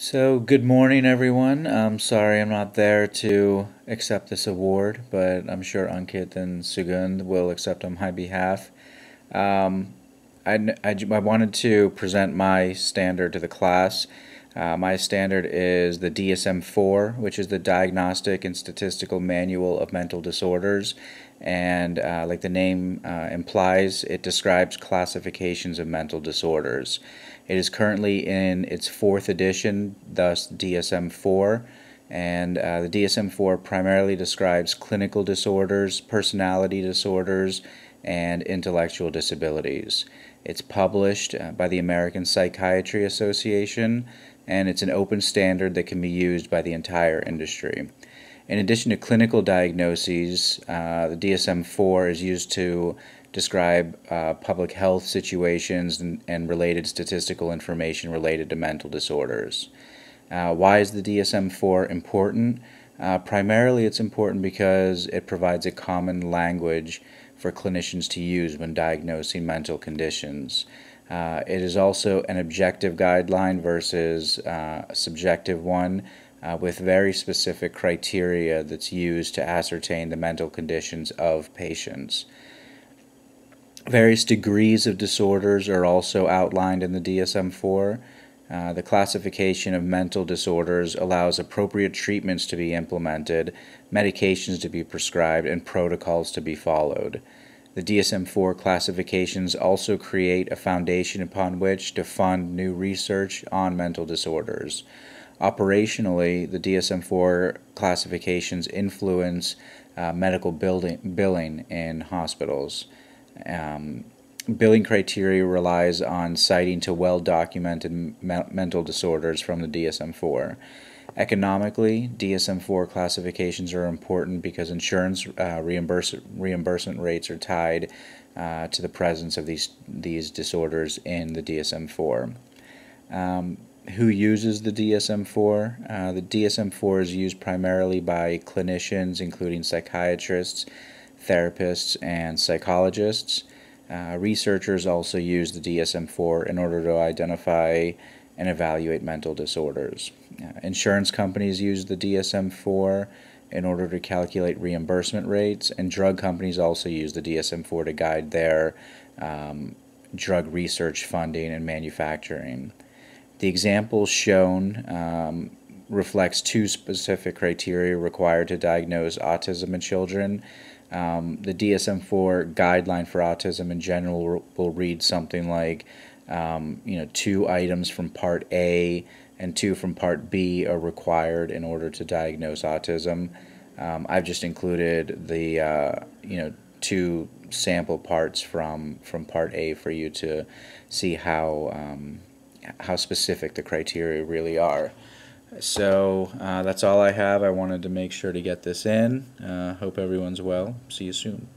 So, good morning, everyone. I'm sorry I'm not there to accept this award, but I'm sure Ankit and Sugund will accept on my behalf. Um, I wanted to present my standard to the class. My standard is the DSM IV, which is the Diagnostic and Statistical Manual of Mental Disorders. And like the name implies, it describes classifications of mental disorders. It is currently in its fourth edition, thus DSM IV. And the DSM IV primarily describes clinical disorders, personality disorders, and intellectual disabilities. It's published by the American Psychiatry Association, and it's an open standard that can be used by the entire industry. In addition to clinical diagnoses, the DSM 4 is used to describe public health situations and related statistical information related to mental disorders. Why is the DSM 4 important? Primarily, it's important because it provides a common language for clinicians to use when diagnosing mental conditions. It is also an objective guideline versus a subjective one with very specific criteria that's used to ascertain the mental conditions of patients. Various degrees of disorders are also outlined in the DSM 4. The classification of mental disorders allows appropriate treatments to be implemented, medications to be prescribed, and protocols to be followed. The DSM 4 classifications also create a foundation upon which to fund new research on mental disorders. Operationally, the DSM 4 classifications influence medical billing in hospitals. Um, Billing criteria relies on citing to well-documented mental disorders from the DSM 4. Economically, DSM 4 classifications are important because insurance reimbursement rates are tied to the presence of these disorders in the DSM 4. Who uses the DSM 4? The DSM 4 is used primarily by clinicians, including psychiatrists, therapists, and psychologists. Researchers also use the DSM 4 in order to identify and evaluate mental disorders. Insurance companies use the DSM 4 in order to calculate reimbursement rates, and drug companies also use the DSM 4 to guide their drug research funding and manufacturing. The example shown reflects two specific criteria required to diagnose autism in children. The DSM 4 guideline for autism in general will read something like, 2 items from Part A and 2 from Part B are required in order to diagnose autism. I've just included the, 2 sample parts from Part A for you to see how specific the criteria really are. So that's all I have. I wanted to make sure to get this in. Hope everyone's well. See you soon.